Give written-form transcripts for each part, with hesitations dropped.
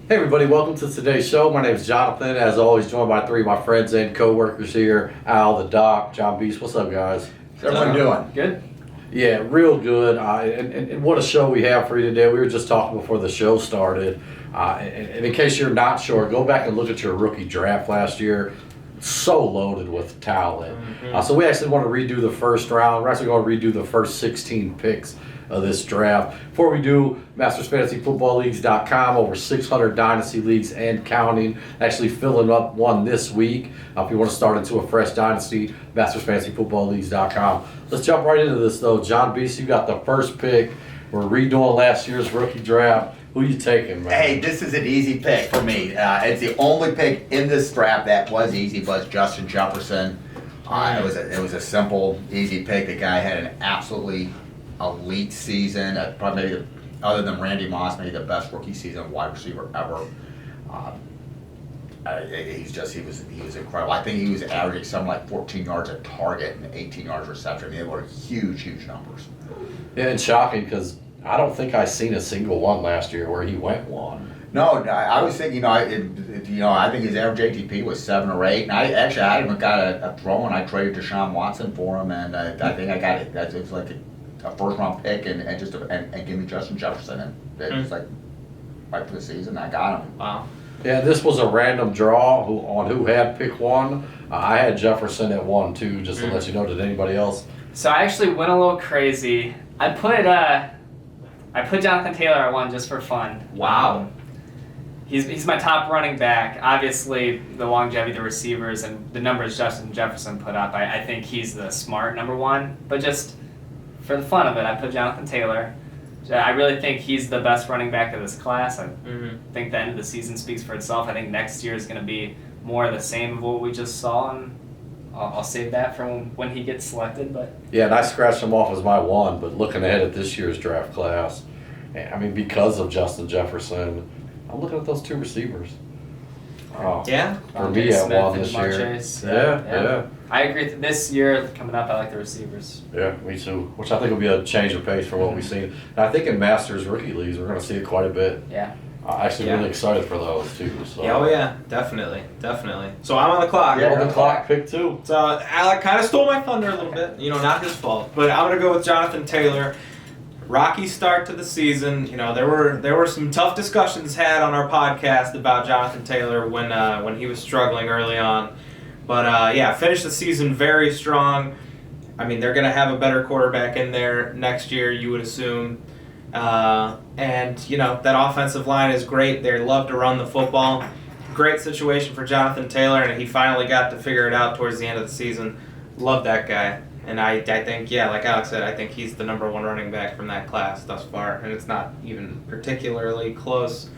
Hey everybody, welcome to today's show. My name is Jonathan, as always joined by three of my friends and co-workers here, Al, the Doc, John Beast. What's up, guys? How's everyone doing? Good. Yeah, real good. And what a show we have for you today. We were just talking before the show started. And in case you're not sure, go back and look at your rookie draft last year. So loaded with talent. So we actually want to redo the first round. We're actually going to redo the first 16 picks of this draft. Before we do, MastersFantasyFootballLeagues.com, over 600 dynasty leagues and counting. Actually filling up one this week. If you want to start into a fresh dynasty, MastersFantasyFootballLeagues.com. Let's jump right into this though. John Beast, you got the first pick. We're redoing last year's rookie draft. Who you taking, man? Hey, this is an easy pick for me. It's the only pick in this draft that was easy, was Justin Jefferson. It was a simple, easy pick. The guy had an absolutely elite season. Probably maybe other than Randy Moss, maybe the best rookie season wide receiver ever. He was incredible. I think he was averaging something like 14 yards a target and 18 yards reception. I mean, they were huge numbers. Yeah, and shocking because I don't think I seen a single one last year where he went one. No, I was thinking, I think his average ATP was 7 or 8, and I even got a throw, and I traded Deshaun Watson for him, and I think I got it. It was like a first round pick, and give me Justin Jefferson, and it was like right for the season. I got him. Wow. Yeah, this was a random draw on who had pick one. I had Jefferson at 1 too, just to let you know. Did anybody else? So I actually went a little crazy. I put Jonathan Taylor at 1 just for fun. Wow. He's my top running back. Obviously, the longevity, the receivers, and the numbers Justin Jefferson put up, I think he's the smart number 1. But just for the fun of it, I put Jonathan Taylor. I really think he's the best running back of this class. I think the end of the season speaks for itself. I think next year is going to be more of the same of what we just saw, and I'll save that for when he gets selected. But Yeah, and I scratched him off as my 1, but looking ahead at this year's draft class, I mean, because of Justin Jefferson, I'm looking at those 2 receivers. yeah, For me at Smith 1 and this Jamar year. Chase. Yeah. I agree. This year coming up, I like the receivers. Yeah, me too. Which I think will be a change of pace from what we've seen. And I think in Masters rookie leagues, we're going to see it quite a bit. Yeah. Actually, really excited for those too. So. Yeah, oh yeah, definitely. So I'm on the clock. Yeah, on the clock, pick 2. So Alec kind of stole my thunder a little bit. Not his fault. But I'm gonna go with Jonathan Taylor. Rocky start to the season. There were some tough discussions had on our podcast about Jonathan Taylor when he was struggling early on. But finished the season very strong. I mean, they're gonna have a better quarterback in there next year, you would assume. And that offensive line is great. They love to run the football. Great situation for Jonathan Taylor, and he finally got to figure it out towards the end of the season. Love that guy. And I think, like Alex said, I think he's the number 1 running back from that class thus far, and it's not even particularly close.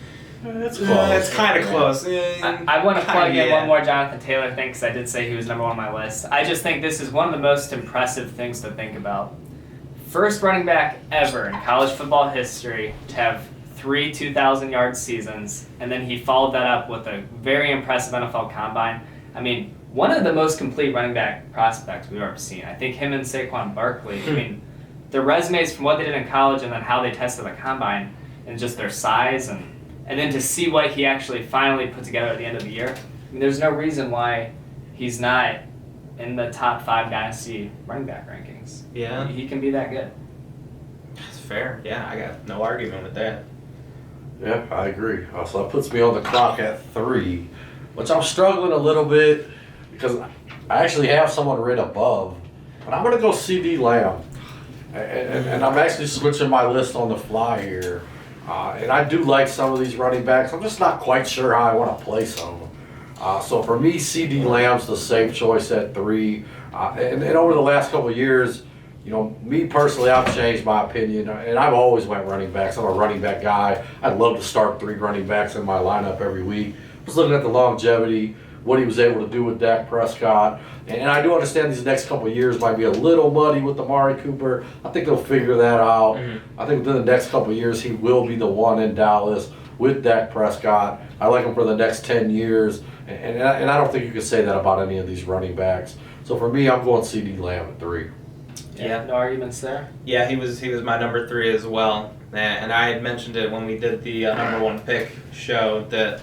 It's close. It's kind of close. I want to plug in one more Jonathan Taylor thing because I did say he was number 1 on my list. I just think this is one of the most impressive things to think about. First running back ever in college football history to have 3 2,000-yard seasons, and then he followed that up with a very impressive NFL Combine. I mean, one of the most complete running back prospects we've ever seen. I think him and Saquon Barkley, I mean, their resumes from what they did in college and then how they tested the Combine and just their size and then to see what he actually finally put together at the end of the year. I mean, there's no reason why he's not in the top 5 dynasty running back rankings. Yeah. He can be that good. That's fair. Yeah, I got no argument with that. Yeah, I agree. So that puts me on the clock at 3, which I'm struggling a little bit because I actually have someone right above, but I'm going to go CD Lamb. And I'm actually switching my list on the fly here. And I do like some of these running backs. I'm just not quite sure how I want to place them. So for me, CD Lamb's the safe choice at 3. And over the last couple of years, me personally, I've changed my opinion, and I've always went running backs. I'm a running back guy. I'd love to start 3 running backs in my lineup every week. Just looking at the longevity, what he was able to do with Dak Prescott, and I do understand these next couple of years might be a little muddy with Amari Cooper. I think they'll figure that out. I think within the next couple of years, he will be the one in Dallas with Dak Prescott. I like him for the next 10 years, and I don't think you can say that about any of these running backs. So for me, I'm going CD Lamb at 3. Yeah, no arguments there. Yeah, he was my number 3 as well. and I had mentioned it when we did the number one pick show, that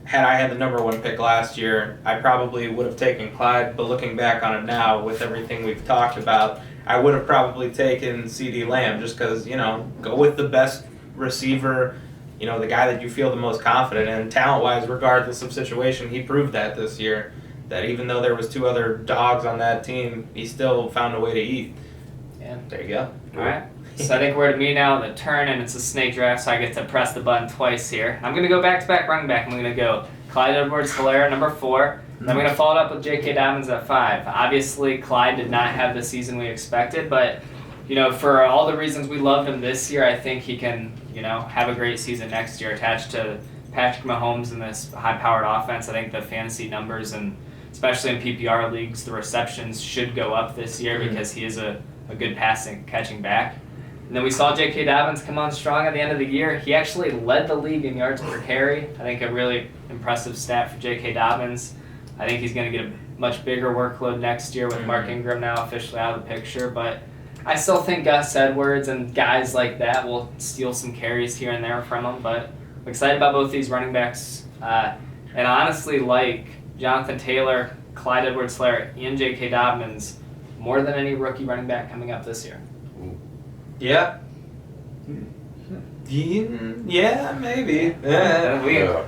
had I had the number one pick last year, I probably would have taken Clyde, but looking back on it now with everything we've talked about, I would have probably taken CD Lamb just because, go with the best receiver, the guy that you feel the most confident in, talent-wise, regardless of situation. He proved that this year, that even though there was 2 other dogs on that team, he still found a way to eat. Yeah. There you go. All right. So I think we're to me now in the turn, and it's a snake draft, so I get to press the button twice here. I'm going to go back-to-back running back. I'm going to go Clyde Edwards-Helaire, number 4. And I'm going to follow it up with J.K. Dobbins at 5. Obviously, Clyde did not have the season we expected, but, for all the reasons we loved him this year, I think he can, have a great season next year attached to Patrick Mahomes in this high-powered offense. I think the fantasy numbers, and especially in PPR leagues, the receptions should go up this year because he is a good catching back. And then we saw J.K. Dobbins come on strong at the end of the year. He actually led the league in yards per carry. I think a really impressive stat for J.K. Dobbins. I think he's going to get a much bigger workload next year with Mark Ingram now officially out of the picture. But I still think Gus Edwards and guys like that will steal some carries here and there from him. But I'm excited about both these running backs. And honestly, like Jonathan Taylor, Clyde Edwards-Helaire, and J.K. Dobbins, more than any rookie running back coming up this year. Yeah. Yeah, maybe.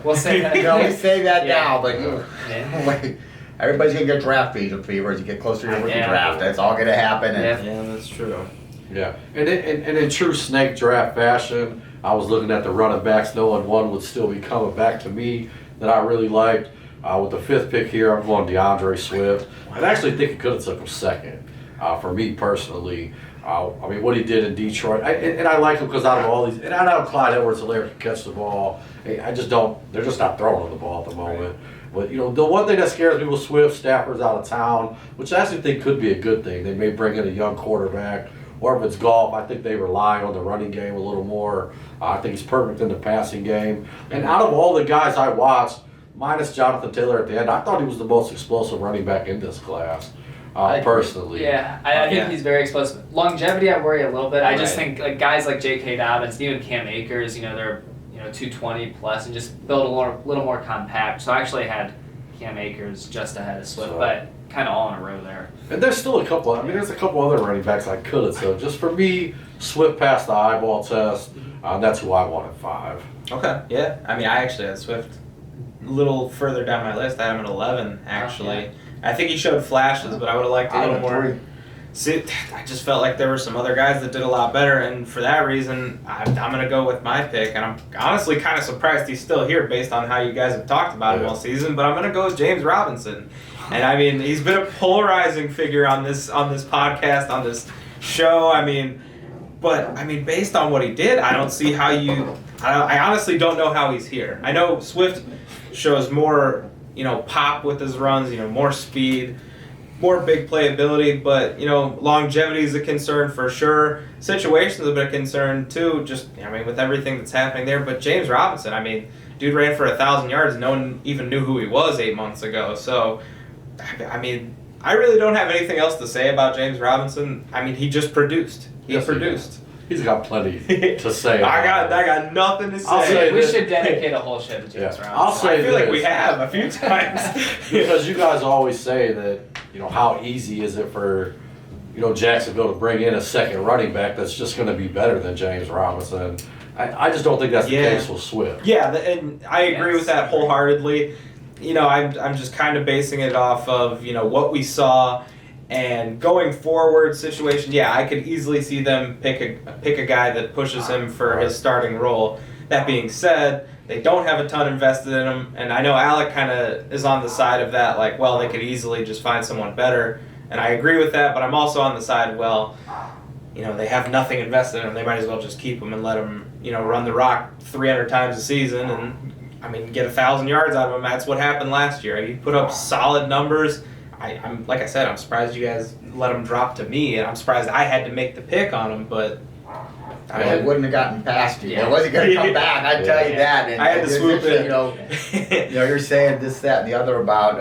We'll say that. We say that now, but Yeah. everybody's going to get draft fever as you get closer to your rookie draft. That's all going to happen. And Yeah, that's true. Yeah, and in true snake draft fashion, I was looking at the running backs, knowing one would still be coming back to me that I really liked. With the 5th pick here, I'm going Deandre Swift. I actually think he could have took him 2nd. For me personally, what he did in Detroit, and I like him because out of all these, and I know Clyde Edwards-Helaire can catch the ball. They're just not throwing the ball at the moment. But the one thing that scares me with Swift, Stafford's out of town, which I actually think could be a good thing. They may bring in a young quarterback, or if it's golf, I think they rely on the running game a little more. I think he's perfect in the passing game. And out of all the guys I watched, minus Jonathan Taylor at the end, I thought he was the most explosive running back in this class. Personally. Yeah, I think he's very explosive. Longevity, I worry a little bit. I just think guys like J.K. Dobbins, even Cam Akers, they're 220 plus and just build a little more compact. So I actually had Cam Akers just ahead of Swift, but kind of all in a row there. And there's still a couple. There's a couple other running backs I could have. So just for me, Swift passed the eyeball test. That's who I want at 5. Okay, yeah. I actually had Swift a little further down my list. I have him at 11, actually. Okay. I think he showed flashes, but I would have liked a little more. See, I just felt like there were some other guys that did a lot better, and for that reason, I'm going to go with my pick. And I'm honestly kind of surprised he's still here based on how you guys have talked about him all season. But I'm going to go with James Robinson. And he's been a polarizing figure on this podcast, on this show. But based on what he did, I don't see how I honestly don't know how he's here. I know Swift shows more, pop with his runs, more speed, more big playability, but, longevity is a concern for sure. Situations have been a concern too, just, with everything that's happening there. But James Robinson, dude ran for 1,000 yards. No one even knew who he was 8 months ago. So, I really don't have anything else to say about James Robinson. He just produced. He produced. He's got plenty to say. I got nothing to say. We should dedicate a whole show to James Robinson. I feel like we have a few times. Because you guys always say that, how easy is it for, Jacksonville to bring in a second running back that's just going to be better than James Robinson. I just don't think that's the case with Swift. Yeah, and I agree with that wholeheartedly. I'm just kind of basing it off of, what we saw. And going forward situation, I could easily see them pick a guy that pushes him for his starting role. That being said, they don't have a ton invested in him, and I know Alec kind of is on the side of that, like, well, they could easily just find someone better, and I agree with that, but I'm also on the side, well, they have nothing invested in him, they might as well just keep him and let him, run the rock 300 times a season, and get 1,000 yards out of him. That's what happened last year. He put up solid numbers. I'm like I said, I'm surprised you guys let him drop to me, and I'm surprised I had to make the pick on him, but I wouldn't have gotten past you. I wasn't going to come back, I tell you that. And I had to swoop in. You're saying this, that, and the other about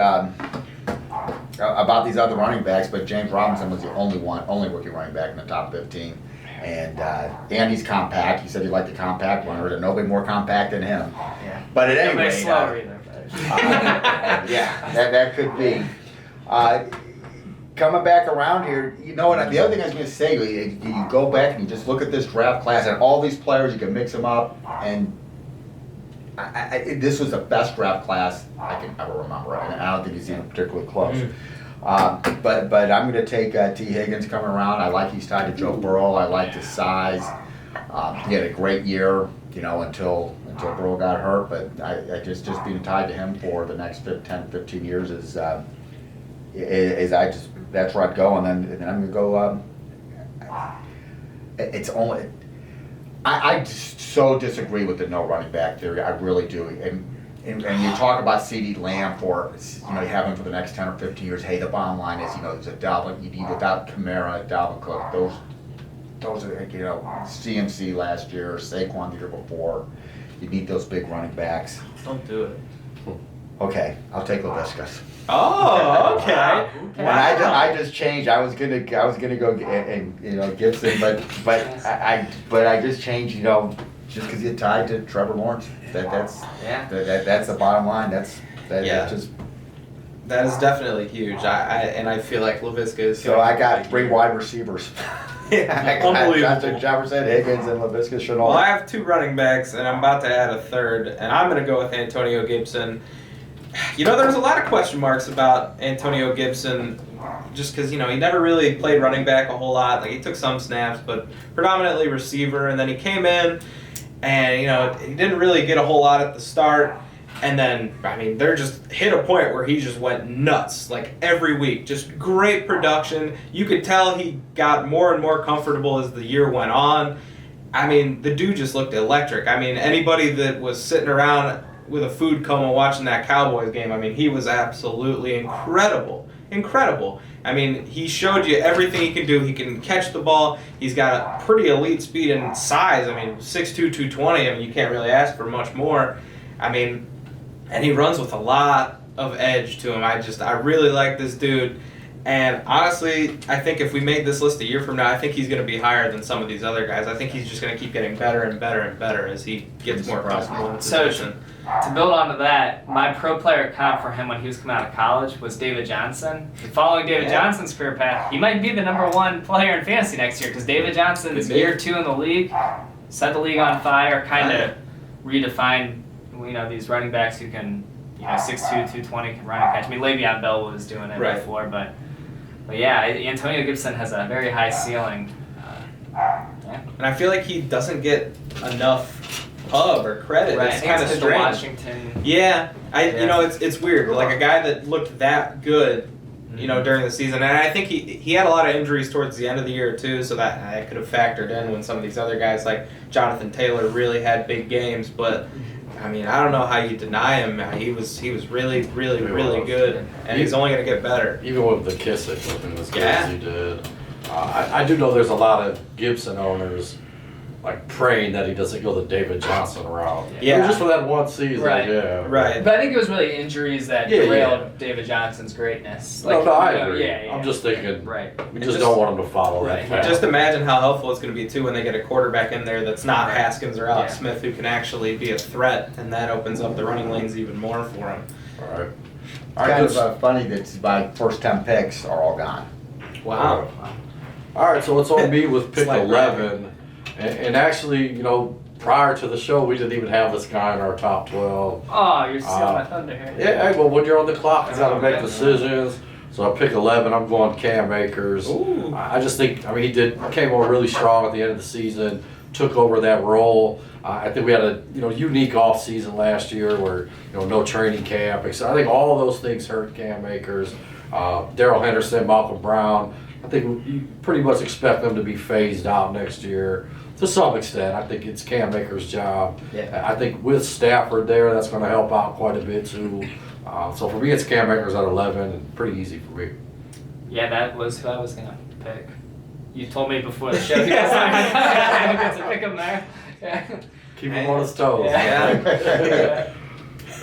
these other running backs, but James Robinson was the only rookie running back in the top 15. And he's compact. He said he liked the compact runners, and nobody more compact than him. Yeah. But at any Nobody's rate, slower either. But. yeah, that could be. Coming back around here, you know what? The other thing I was going to say, you go back and you just look at this draft class and all these players, you can mix them up, and this was the best draft class I can ever remember, and I don't think it's even particularly close. But I'm going to take T. Higgins coming around. I like he's tied to Joe Burrow. I like his size. He had a great year, until Burrow got hurt. But I just being tied to him for the next 10, 15 years is that's where I'd go, and then I'm going to go. It's only. I just so disagree with the no running back theory. I really do. And you talk about CeeDee Lamb for, you have him for the next 10 or 15 years. Hey, the bottom line is, it's a Dalvin. You need without Kamara, Dalvin Cook. Those are, CMC last year, Saquon the year before. You need those big running backs. Don't do it. Okay, I'll take LaViscas. Oh, okay. When I just changed. I was gonna go and Gibson, but I just changed. Just because you're tied to Trevor Lawrence. That's the bottom line. That's just. That is definitely huge. I feel like LaVisca is. So I got 3 wide receivers. Yeah, Unbelievable. Justin Jefferson, Higgins, and LaVisca Chenault. Well, I have 2 running backs, and I'm about to add a third, and I'm going to go with Antonio Gibson. There's a lot of question marks about Antonio Gibson, just because he never really played running back a whole lot. Like, he took some snaps, but predominantly receiver, and then he came in. And, he didn't really get a whole lot at the start. And then, there just hit a point where he just went nuts, like every week. Just great production. You could tell he got more and more comfortable as the year went on. The dude just looked electric. Anybody that was sitting around with a food coma watching that Cowboys game, he was absolutely incredible. Incredible. He showed you everything he can do. He can catch the ball. He's got a pretty elite speed and size. 6'2", 220. You can't really ask for much more. And he runs with a lot of edge to him. I really like this dude. And honestly, I think if we made this list a year from now, I think he's going to be higher than some of these other guys. I think he's just going to keep getting better and better and better as he gets more comfortable in position. To build onto that, my pro player comp for him when he was coming out of college was David Johnson. Following David Johnson's career path, he might be the number 1 player in fantasy next year because David Johnson's year 2 in the league set the league on fire, kind of redefined these running backs who can 6'2", 220 can run and catch. Le'Veon Bell was doing it before, but yeah, Antonio Gibson has a very high ceiling. And I feel like he doesn't get enough pub or credit. Right, it's kind of strange. Washington. Yeah, it's weird. Like a guy that looked that good, during the season, and I think he had a lot of injuries towards the end of the year too, so that could have factored in when some of these other guys like Jonathan Taylor really had big games. But I don't know how you deny him. He was really, really, really good, and he's only going to get better. Even with the Kissick looking as good as he did. I do know there's a lot of Gibson owners praying that he doesn't go the David Johnson route. Yeah. Just for that one season. Right. Yeah. Right. But I think it was really injuries that derailed David Johnson's greatness. I agree. Yeah. I'm just thinking, right. we just don't want him to follow that path. Just imagine how helpful it's going to be, too, when they get a quarterback in there that's not Haskins or Alex Smith who can actually be a threat, and that opens up the running lanes even more for him. All right. It's kind of funny that my first 10 picks are all gone. Wow. All right, so it's on me with pick 11. And actually, prior to the show, we didn't even have this guy in our top 12. Oh, you're stealing my thunder here. Yeah, well, when you're on the clock, you got to make decisions. So I pick 11. I'm going Cam Akers. Ooh. I just think, he came on really strong at the end of the season, took over that role. I think we had a unique off season last year where no training camp. So I think all those things hurt Cam Akers. Darrell Henderson, Malcolm Brown. I think you pretty much expect them to be phased out next year. To some extent, I think it's Cam Akers' job. Yeah. I think with Stafford there, that's going to help out quite a bit too. So for me, it's Cam Akers at 11, and pretty easy for me. Yeah, that was who I was going to pick. You told me before the show. I don't get to pick him there. Yeah. Keep him on his toes. Yeah.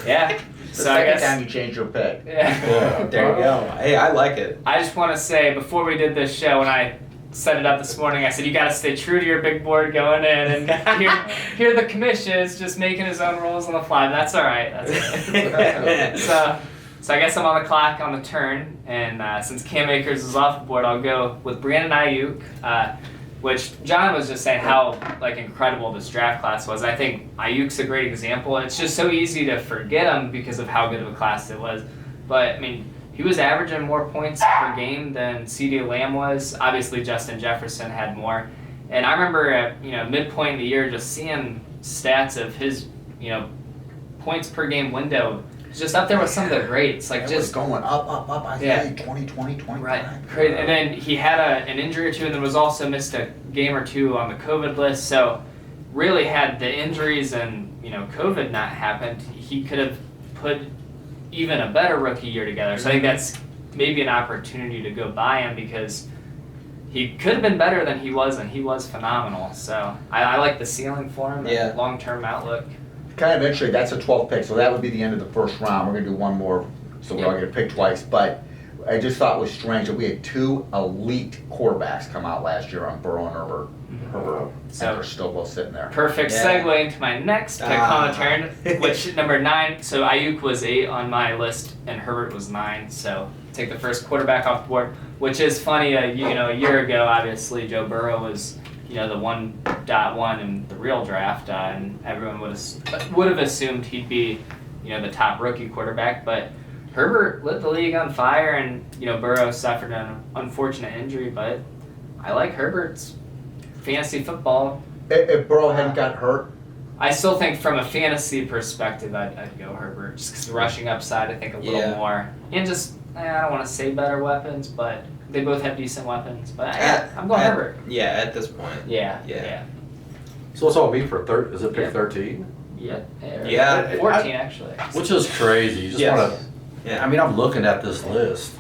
Yeah. The second time you change your pick. Yeah. There you go. Hey, I like it. I just want to say, before we did this show, when I set it up this morning. I said, you got to stay true to your big board going in, and here the commission is just making his own rules on the fly. But that's all right. That's all right. So I guess I'm on the clock on the turn, and since Cam Akers is off the board, I'll go with Brianna Nyuk, which John was just saying how incredible this draft class was. I think Ayuk's a great example. It's just so easy to forget him because of how good of a class it was. But I mean, he was averaging more points per game than CeeDee Lamb was. Obviously, Justin Jefferson had more. And I remember at midpoint in the year just seeing stats of his points per game window just up there with some of the greats. It was going up. I think 20, 25. Right. Crazy. And then he had an injury or two, and then was also missed a game or two on the COVID list. So really, had the injuries and COVID not happened, he could have put even a better rookie year together. So I think that's maybe an opportunity to go buy him because he could have been better than he was, and he was phenomenal. So I like the ceiling for him and long-term outlook. Kind of interesting. That's a 12th pick, so that would be the end of the first round. We're going to do one more, so we're all going to pick twice. But I just thought it was strange that we had 2 elite quarterbacks come out last year on Burrow and Herbert. So they're still both sitting there. Perfect segue into my next pick on the turn, which number 9. So Ayuk was 8 on my list, and Herbert was 9. So take the first quarterback off the board, which is funny. A year ago, obviously Joe Burrow was the 1.1 in the real draft, and everyone would have assumed he'd be the top rookie quarterback, but Herbert lit the league on fire, and Burrow suffered an unfortunate injury, but I like Herbert's fantasy football. If Burrow hadn't got hurt, I still think from a fantasy perspective, I'd go Herbert, just because rushing upside, I think a little more, and just I don't want to say better weapons, but they both have decent weapons. But I'm going Herbert. Yeah, at this point. Yeah. So what's all me for third? Is it pick 13? Yeah. 14 actually. Which is crazy. You just want to. Yeah. I mean, I'm looking at this list.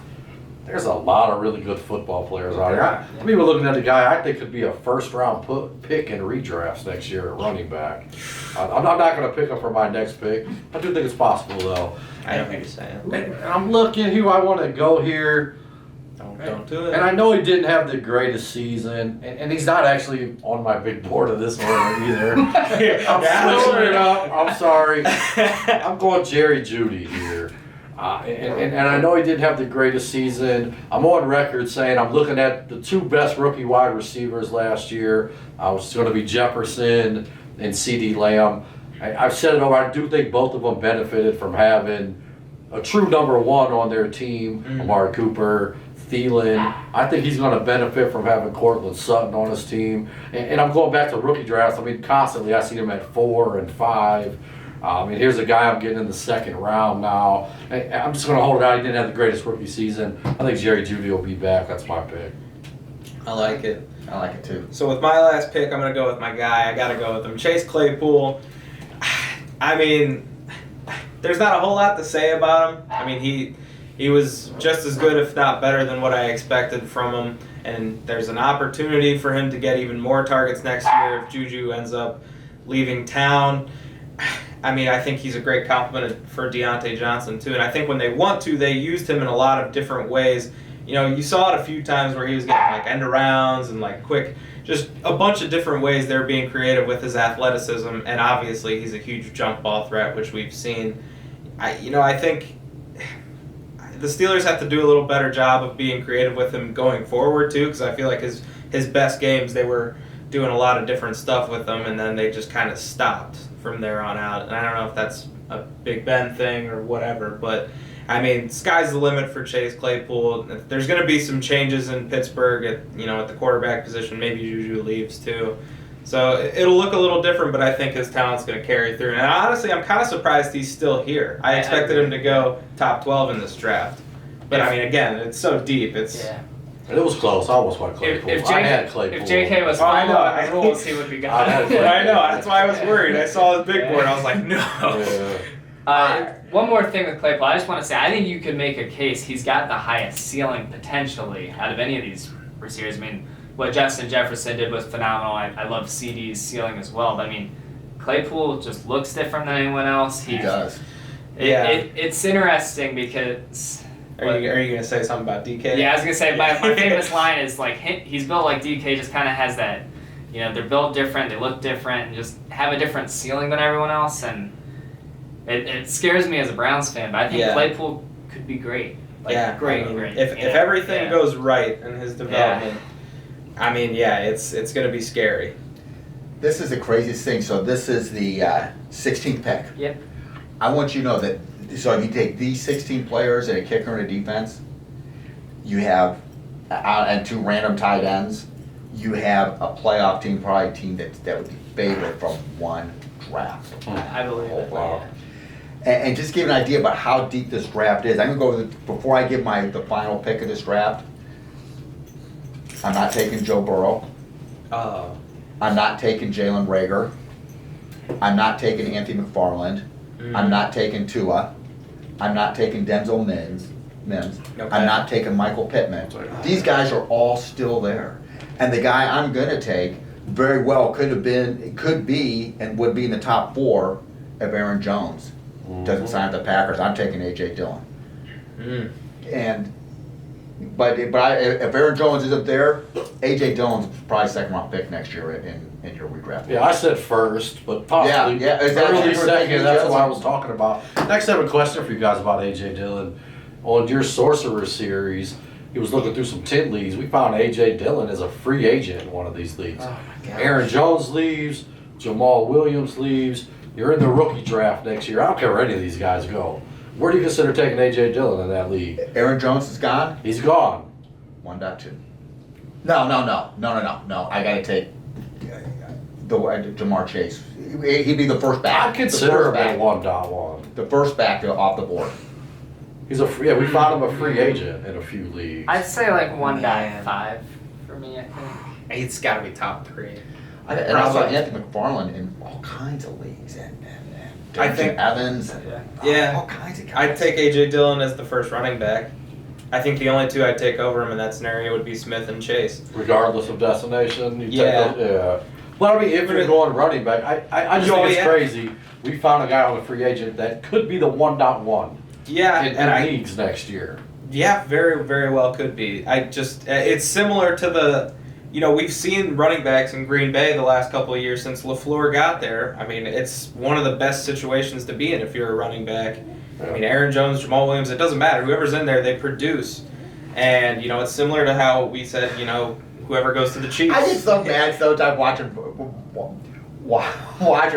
There's a lot of really good football players out here. I'm even looking at the guy I think could be a first-round pick in redrafts next year at running back. I'm not going to pick him for my next pick. I do think it's possible, though. I know what you're saying. And I'm looking who I want to go here. Don't do it. And I know he didn't have the greatest season, and he's not actually on my big board of this order either. I'm switching it up. I'm sorry. I'm going Jerry Jeudy here. And I know he didn't have the greatest season. I'm on record saying I'm looking at the 2 best rookie wide receivers last year. It's going to be Jefferson and CeeDee Lamb. I've said it over. I do think both of them benefited from having a true number 1 on their team, Amari Cooper, Thielen. I think he's going to benefit from having Cortland Sutton on his team. And I'm going back to rookie drafts. I mean, constantly I see him at 4 and 5. And here's a guy I'm getting in the second round now. I'm just going to hold it out. He didn't have the greatest rookie season. I think Jerry Jeudy will be back. That's my pick. I like it. I like it too. So with my last pick, I'm going to go with my guy. I got to go with him. Chase Claypool. I mean, there's not a whole lot to say about him. I mean, he was just as good, if not better, than what I expected from him. And there's an opportunity for him to get even more targets next year if Juju ends up leaving town. I mean, I think he's a great compliment for Deontay Johnson, too. And I think when they want to, they used him in a lot of different ways. You saw it a few times where he was getting, end arounds and, quick, just a bunch of different ways they're being creative with his athleticism. And obviously, he's a huge jump ball threat, which we've seen. I think the Steelers have to do a little better job of being creative with him going forward, too, because I feel like his best games, they were doing a lot of different stuff with them, and then they just kind of stopped from there on out. And I don't know if that's a Big Ben thing or whatever, but I mean, sky's the limit for Chase Claypool. There's going to be some changes in Pittsburgh at the quarterback position. Maybe Juju leaves too, so it'll look a little different. But I think his talent's going to carry through. And honestly, I'm kind of surprised he's still here. I expected him to go top 12 in this draft, but I mean, again, it's so deep. And it was close. I almost went Claypool. I had Claypool. If JK was following the rules, he would be gone. I know. That's why I was worried. I saw his big board. I was like, no. One more thing with Claypool. I just want to say, I think you could make a case he's got the highest ceiling potentially out of any of these receivers. I mean, what Justin Jefferson did was phenomenal. I love CD's ceiling as well. But I mean, Claypool just looks different than anyone else. He does. It's interesting because Are you gonna say something about DK? Yeah, I was gonna say my famous line is like he's built like DK, just kind of has that, they're built different, they look different, and just have a different ceiling than everyone else, and it scares me as a Browns fan. But I think Claypool could be great. Like, great. If everything goes right in his development, I mean, it's gonna be scary. This is the craziest thing. So this is the 16th pick. Yep. I want you to know that. So if you take these 16 players and a kicker and a defense, you have and 2 random tight ends. You have a playoff team, probably a team that would be favored from one draft. I believe it. Wow. And just give an idea about how deep this draft is. I'm gonna go before I give the final pick of this draft. I'm not taking Joe Burrow. I'm not taking Jalen Reagor. I'm not taking Anthony McFarland. I'm not taking Tua. I'm not taking Denzel Mims. Okay. I'm not taking Michael Pittman. These guys are all still there. And the guy I'm going to take very well could be, and would be in the top 4 if Aaron Jones doesn't sign with the Packers. I'm taking A.J. Dillon. But if Aaron Jones isn't there, A.J. Dillon's probably second round pick next year in your redraft. Yeah, I said first, but possibly early second. That's what I was talking about. Next, I have a question for you guys about A.J. Dillon. On your Sorcerer series, he was looking through some 10 leagues. We found A.J. Dillon as a free agent in one of these leagues. Oh my gosh. Aaron Jones leaves. Jamal Williams leaves. You're in the rookie draft next year. I don't care where any of these guys go. Where do you consider taking A.J. Dillon in that league? Aaron Jones is gone? He's gone. 1.2. No. I got to take Jamar Chase. He'd be the first back. I'd consider him at 1.1. The first back off the board. He's we found him a free agent in a few leagues. I'd say like 1.5 for me, I think. It's got to be top 3. And I saw Anthony McFarland in all kinds of leagues. And I think Evans. All kinds of guys. I'd take A.J. Dillon as the first running back. I think the only 2 I'd take over him in that scenario would be Smith and Chase. Regardless of destination, you take those, Well, I mean, if you're going running back, I just think it's crazy. We found a guy on a free agent that could be the 1.1. Yeah, in leagues next year. Yeah, very, very well could be. It's similar to the, we've seen running backs in Green Bay the last couple of years since LaFleur got there. I mean, it's one of the best situations to be in if you're a running back. I mean, Aaron Jones, Jamal Williams, it doesn't matter. Whoever's in there, they produce. And, it's similar to how we said, whoever goes to the Chiefs. I get so mad sometimes watching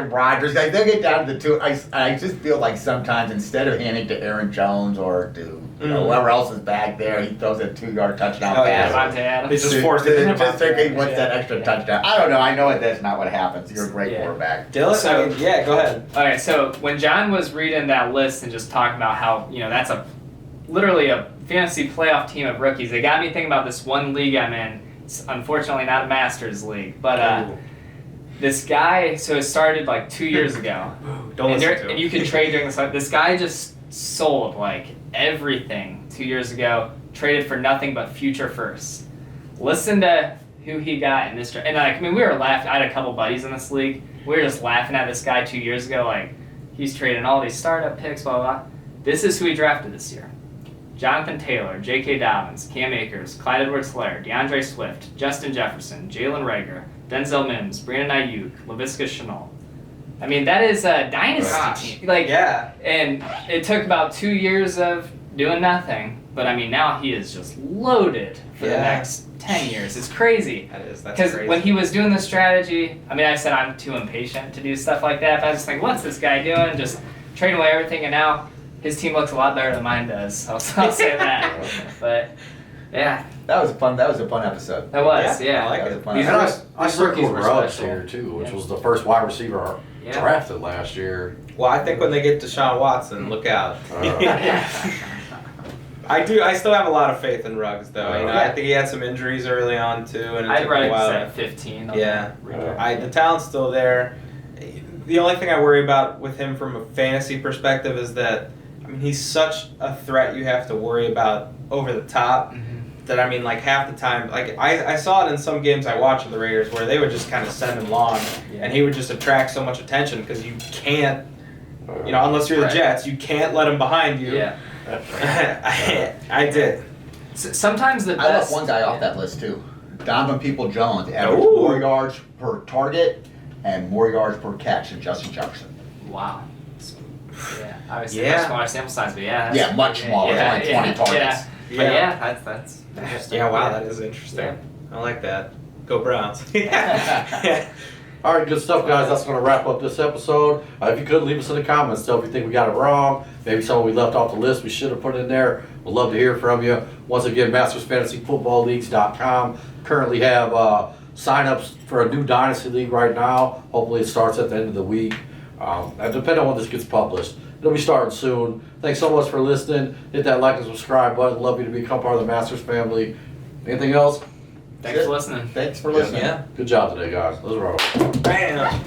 Rodgers. Like, they'll get down to the 2. I just feel like sometimes instead of handing to Aaron Jones or to whoever else is back there, he throws a 2-yard touchdown pass. They just forced it. Just thinking, what's that extra touchdown? I don't know. I know that's not what happens. You're a great quarterback. Dylan, go ahead. Okay, so when John was reading that list and just talking about how, that's literally a fantasy playoff team of rookies, it got me thinking about this one league I'm in. It's unfortunately not a Masters league, but this guy, so it started like 2 years ago. Don't listen to him. And you can trade during this. This guy just sold like everything 2 years ago, traded for nothing but future firsts. Listen to who he got in this. And we were laughing. I had a couple buddies in this league. We were just laughing at this guy 2 years ago. Like, he's trading all these startup picks, blah, blah, blah. This is who he drafted this year. Jonathan Taylor, J.K. Dobbins, Cam Akers, Clyde Edwards-Helaire, Deandre Swift, Justin Jefferson, Jalen Reagor, Denzel Mims, Brianna Nyuk, Laviska Shenault. I mean, that is a dynasty team. And it took about 2 years of doing nothing, but I mean, now he is just loaded for the next 10 years. It's crazy. That's because when he was doing the strategy, I mean, I said I'm too impatient to do stuff like that, but I was just like, what's this guy doing? Just trading away everything, and now his team looks a lot better than mine does. I'll say that. But yeah, that was a fun episode. That was, yeah. I like That was it. a fun These episode. I These rookies circled were Ruggs special. here too, which was the first wide receiver drafted last year. Well, I think when they get Deshaun Watson, look out. I still have a lot of faith in Ruggs, though. I think he had some injuries early on too, and it took I'd a while. at 15. The talent's still there. The only thing I worry about with him from a fantasy perspective is that, I mean, he's such a threat. You have to worry about over the top. That, I mean, like, half the time, like, I saw it in some games I watched of the Raiders where they would just kind of send him long, and he would just attract so much attention because you can't, unless you're the Jets, you can't let him behind you. Yeah. I did. Sometimes the I left best. one guy off that list too. Donovan People-Jones averaged Ooh. more yards per target and more yards per catch than Justin Jefferson. Wow. Yeah, obviously Yeah. much smaller sample size, but yeah. Yeah, much smaller. Yeah, It's only 20 targets. Yeah. But yeah, that's interesting. Yeah, wow, that is interesting. Yeah. I like that. Go Browns. All right, good stuff, guys. That's going to wrap up this episode. If you could, leave us in the comments. Tell if you think we got it wrong. Maybe someone we left off the list we should have put in there. We'd love to hear from you. Once again, mastersfantasyfootballleagues.com. Currently have sign-ups for a new Dynasty League right now. Hopefully it starts at the end of the week. And depending on when this gets published. It'll be starting soon. Thanks so much for listening. Hit that like and subscribe button. Love you to become part of the Masters family. Anything else? Thanks for listening. Thanks for listening. Yeah. Good job today, guys. Let's roll. Bam.